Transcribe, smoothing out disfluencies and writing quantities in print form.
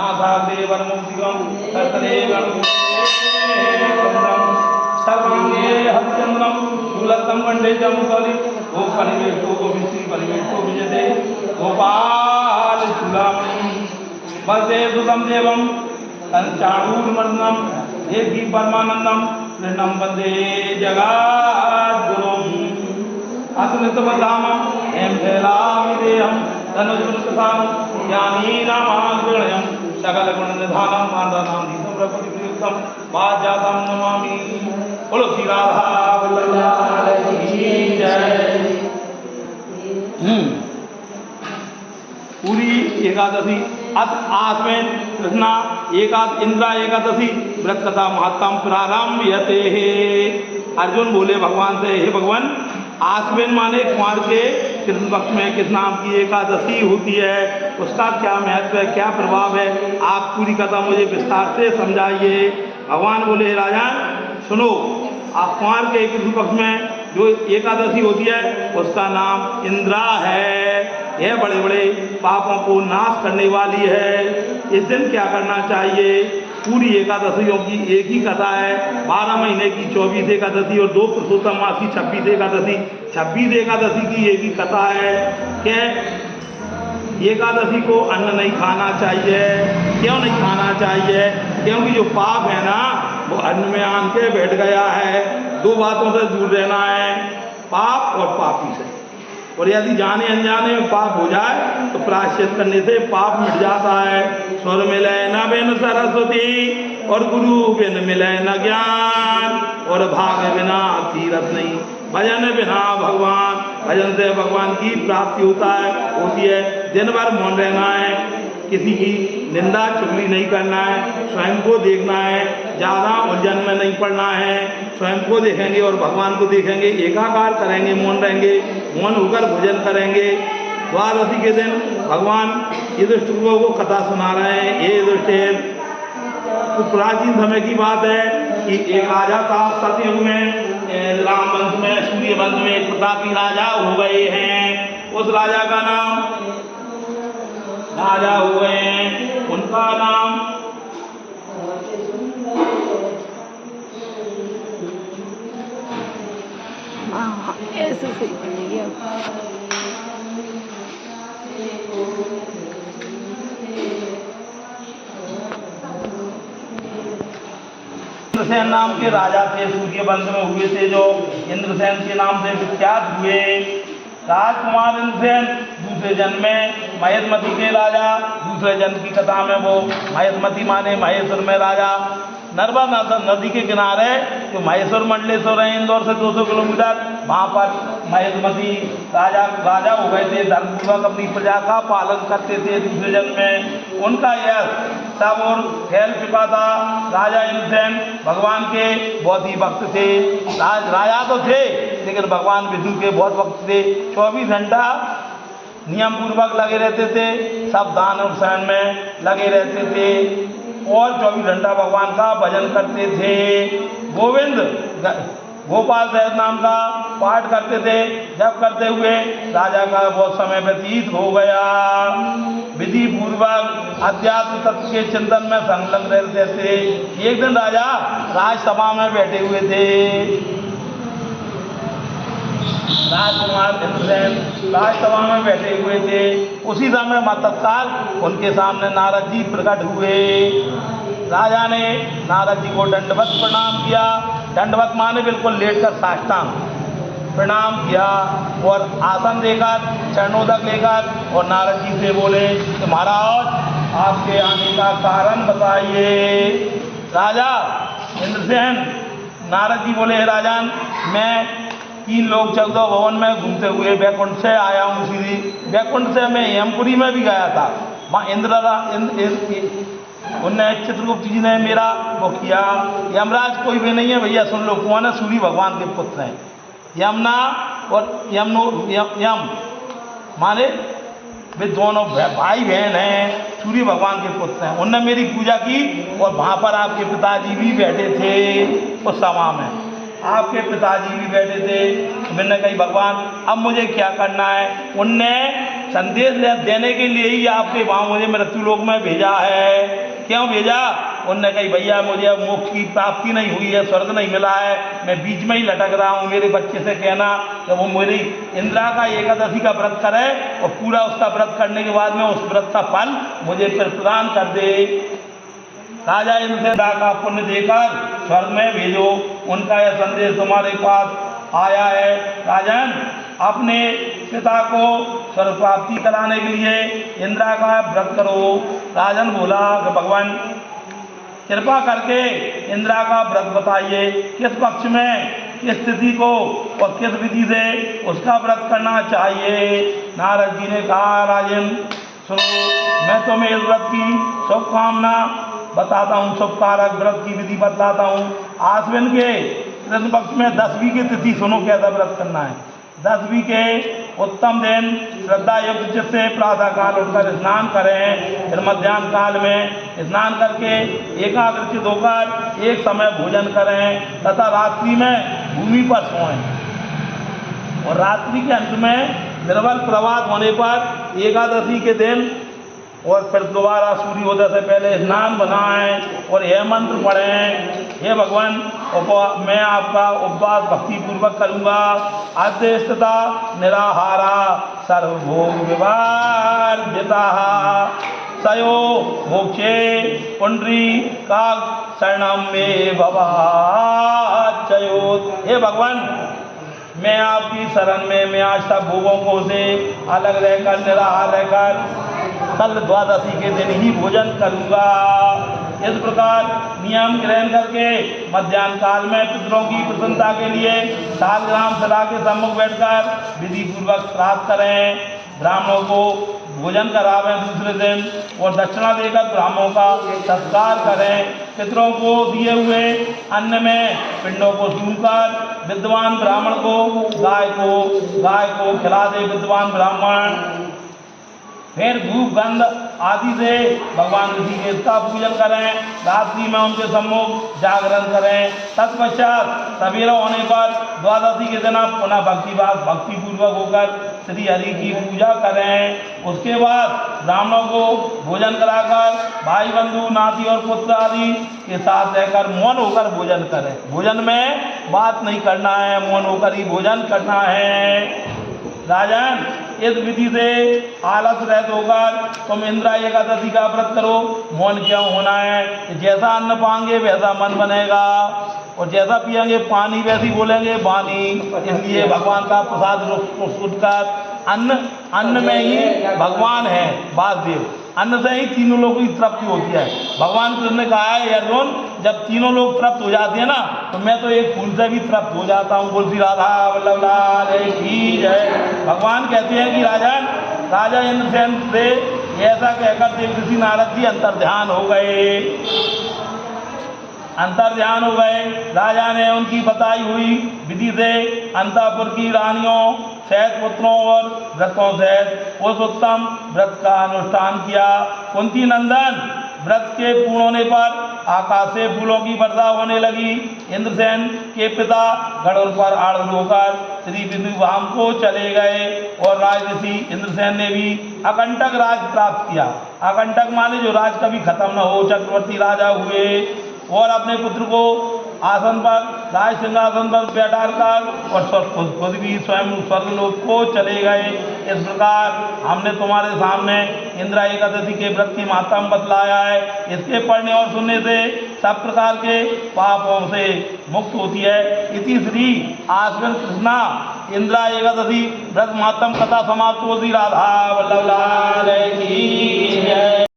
नासाग्रे वरमुक्तिकं तत्रे गणपतिं सर्वांगे हरिचंद्रम दुलतम कंडे जमुकलि ओ परिवेष्टो गोविंदी परिवेष्टो विजयते गोपाल चूड़ामणि बलदे सुतम देवम चाणूरमर्दनम एकी परमानंदम कृष्णम वंदे जगद्गुरुम अतुलितवधामम हेम शैलाविदेहम धनुषुलकसाम ज्ञानीनामाग्रणयम सकलगुणनिधानं मानदानाधीतं प्रकृतियुक्तं वाजातं नमामि। बोलो श्री राधा वल्लभ की जय। पूरी एकादशी अत आस्मेन कृष्णा इंद्रा एकादशी व्रत कथा महत्तम प्रारंभ यते। अर्जुन बोले भगवान से, हे भगवान, आस्मेन माने कुमार के कृष्ण पक्ष में किस नाम की एकादशी होती है, उसका क्या महत्व है, क्या प्रभाव है, आप पूरी कथा मुझे विस्तार से समझाइए। भगवान बोले, राजन सुनो, आप कुमार के कृष्ण पक्ष में जो एकादशी होती है उसका नाम इंद्रा है। यह बड़े बड़े पापों को नाश करने वाली है। इस दिन क्या करना चाहिए? पूरी एकादशियों की एक ही कथा है। 12 महीने की 24 एकादशी और 2 पुरुषोत्तम मास की 26 एकादशी। 26 एकादशी की एक ही कथा है कि एकादशी को अन्न नहीं खाना चाहिए। क्यों नहीं खाना चाहिए? क्योंकि जो पाप है ना वो अन्न में आन के बैठ गया है। 2 बातों से दूर रहना है, पाप और पापी से। और यदि जाने अनजाने में पाप हो जाए तो प्रायश्चित करने से पाप मिट जाता है। स्वर मिले न बिन सरस्वती और गुरु बिन मिले न ज्ञान और भाग बिना तीरथ नहीं। भजन बिना भगवान, भजन से भगवान की प्राप्ति होती है। दिन भर मौन रहना है, किसी की निंदा चुगली नहीं करना है, स्वयं को देखना है, ज़्यादा उलझन में नहीं पड़ना है। स्वयं को देखेंगे और भगवान को देखेंगे, एकाकार करेंगे, मौन रहेंगे, मौन होकर भोजन करेंगे। द्वादशी के दिन भगवान युधिष्ठिर को कथा सुना रहे हैं। ये युधिष्ठिर, तो प्राचीन समय की बात है कि एक राजा था सतयुग में, राम वंश में, सूर्य वंश में एक प्रतापी राजा हो गए हैं। उस राजा का नाम राजा हो गए हैं, उनका नाम ऐसे सही बनेगी। इंद्रसेन नाम के राजा थे, सूर्य वंश में हुए थे, जो इंद्रसेन के नाम से विख्यात हुए। राजकुमार इंद्रसेन दूसरे जन्म में महेशमती के राजा, दूसरे जन्म की कथा में वो महेशमती माने महेश्वर में राजा। नर्मदा नदी के किनारे जो महेश्वर मंडलेश्वर है इंदौर से 200 किलोमीटर, वहाँ पर महेशमती राजा हो गए थे। धर्मपूर्वक अपनी प्रजा का पालन करते थे दूसरे जन्म में। उनका यश सब और फैल चुका था। राजा इंद्रसेन भगवान के बहुत ही भक्त थे। राजा तो थे लेकिन भगवान विष्णु के बहुत भक्त थे। 24 घंटा नियम पूर्वक लगे रहते थे, सब दान और शयन में लगे रहते थे और 24 घंटा भगवान का भजन करते थे। गोपाल सहज नाम का पाठ करते थे। जब करते हुए राजा का बहुत समय व्यतीत हो गया। विधि पूर्वक अध्यात्म तत्व के चिंतन में संलग्न रहते थे। एक दिन राजा राजसभा में बैठे हुए थे। राजकुमार इंद्रसेन राजसभा में बैठे हुए थे। उसी समय तत्काल उनके सामने नारद जी प्रकट हुए। राजा ने नारद जी को दंडवत प्रणाम किया। दंडवत माने बिल्कुल लेटकर साष्टांग प्रणाम किया और आसन देकर चरणोदक लेकर और नारद जी से बोले कि महाराज आपके आने का कारण बताइए। राजा इंद्रसेन नारद जी बोले, राजन मैं 3 लोग 14 भवन में घूमते हुए वैकुंठ से आया हूँ। सीधी वैकुंठ से मैं यमपुरी में भी गया था। वहाँ उनने चित्रगुप्त जी ने मेरा वो किया। यमराज कोई भी नहीं है भैया, सुन लो, कौन है? सूर्य भगवान के पुत्र हैं। यमुना और यम माने वे दोनों भाई बहन हैं, सूर्य भगवान के पुत्र हैं। उनने मेरी पूजा की और वहाँ पर आपके पिताजी भी बैठे थे। उस सभा में आपके पिताजी भी बैठे थे। मैंने कही भगवान अब मुझे क्या करना है? उनने संदेश देने के लिए ही आपके वहाँ मुझे मृत्युलोक में भेजा है। क्यों भेजा? उनने कही भैया मुझे अब मोक्ष की प्राप्ति नहीं हुई है, स्वर्ग नहीं मिला है, मैं बीच में ही लटक रहा हूँ। मेरे बच्चे से कहना कि वो मेरी इंदिरा का एकादशी का व्रत करे और पूरा उसका व्रत करने के बाद में उस व्रत का फल मुझे फिर प्रदान कर दे। राजा इंद्रा का पुण्य देकर स्वर्ग में भेजो, उनका यह संदेश तुम्हारे पास आया है। राजन, अपने पिता को स्वर्ग प्राप्ति कराने के लिए इंदिरा का व्रत करो। राजन बोला कि भगवान कृपा करके इंदिरा का व्रत बताइए, किस पक्ष में, किस तिथि को और किस विधि से उसका व्रत करना चाहिए। नारद जी ने कहा राजन सुनो, मैं तुम्हें इस व्रत की शुभकामना बताता हूँ, शुभकारक व्रत की विधि बतलाता हूँ। आश्विन के कृष्ण पक्ष में 10वीं की तिथि सुनो कैसा व्रत करना है। 10वीं के उत्तम दिन श्रद्धा युक्त चित्त से प्रातः काल उठकर स्नान करें, फिर मध्याह्न काल में स्नान करके एकाग्रचित होकर एक समय भोजन करें तथा रात्रि में भूमि पर सोएं। और रात्रि के अंत में निर्मल प्रभात होने पर एकादशी के दिन और फिर दोबारा सूर्योदय से पहले स्नान बनाएं और यह मंत्र पढ़ें, हे भगवान मैं आपका उपवास भक्ति पूर्वक करूँगा। अध्यस्तता निराहारा सर्वभोग विवर्जिता सयो मोक्षे पुंडरी का शरणम में भवाचयोत। हे भगवान मैं आपकी शरण में, मैं आज तक भोगों को से अलग रहकर निराहार रहकर कल द्वादशी के दिन ही भोजन करूँगा। इस प्रकार नियम ग्रहण करके मध्याह्न काल में पितरों की प्रसन्नता के लिए शालग्राम सदा के सम्मुख बैठकर विधि पूर्वक श्राद्ध करें, ब्राह्मणों को भोजन करावें दूसरे दिन और दक्षिणा देकर ब्राह्मणों का सत्कार करें। पितरों को दिए हुए अन्न में पिंडों को चूमकर विद्वान ब्राह्मण को गाय को खिला दे विद्वान ब्राह्मण। फिर धूप गंध आदि से भगवान ऋषिकेश का पूजन करें, रात्रि में उनके सम्मुख जागरण करें। तत्पश्चात सवेरा होने पर द्वादशी के दिन पुनः भक्ति पूर्वक होकर श्री हरि की पूजा करें। उसके बाद ब्राह्मणों को भोजन कराकर भाई बंधु नाती और पुत्र आदि के साथ रहकर मौन होकर भोजन करें। भोजन में बात नहीं करना है, मौन होकर ही भोजन करना है। राजन इस विधि से आलस रहित होकर तुम इंदिरा एकादशी का व्रत करो। मौन क्यों होना है? जैसा अन्न पाएंगे वैसा मन बनेगा और जैसा पिएंगे पानी वैसी बोलेंगे वाणी। इसलिए भगवान का प्रसाद सुनकर अन्न में ही भगवान है वासुदेव, अन्न से ही तीनों लोगों की तृप्ति होती है। भगवान कृष्ण ने कहा है अर्जुन जब तीनों लोग तृप्त हो जाते हैं ना तो मैं तो एक फूल से भी तृप्त हो जाता हूँ। बोल श्री राधा वल्लभ लाल की जय। भगवान कहते हैं कि राजा इंद्रसेन से ऐसा कहकर देव ऋषि नारद जी अंतर्ध्यान हो गए। राजा ने उनकी बताई हुई विधि से अंतःपुर की रानियों सहित पुत्रों और व्रतों सहित उस उत्तम व्रत का अनुष्ठान किया। कुंती नंदन व्रत के पूर्ण होने पर आकाश से फूलों की वर्षा होने लगी। इंद्रसेन के पिता गरुड़ पर आरूढ़ होकर श्री विष्णुधाम को चले गए और राजऋषि इंद्रसेन ने भी अकंटक राज प्राप्त किया। अकंटक माने जो राज कभी खत्म न हो, चक्रवर्ती राजा हुए और अपने पुत्र को आसन पर राज सिंहासन पर बैठार कर और खुद भी स्वयं स्वर्गलोक को चले गए। इस प्रकार हमने तुम्हारे सामने इंदिरा एकादशी के व्रत की महत्ता बतलाया है। इसके पढ़ने और सुनने से सब प्रकार के पापों से मुक्त होती है। इति श्री आश्विन कृष्णा इंदिरा एकादशी व्रत महत्तम कथा समाप्त हो। श्री राधा वल्लभ लाल की जय।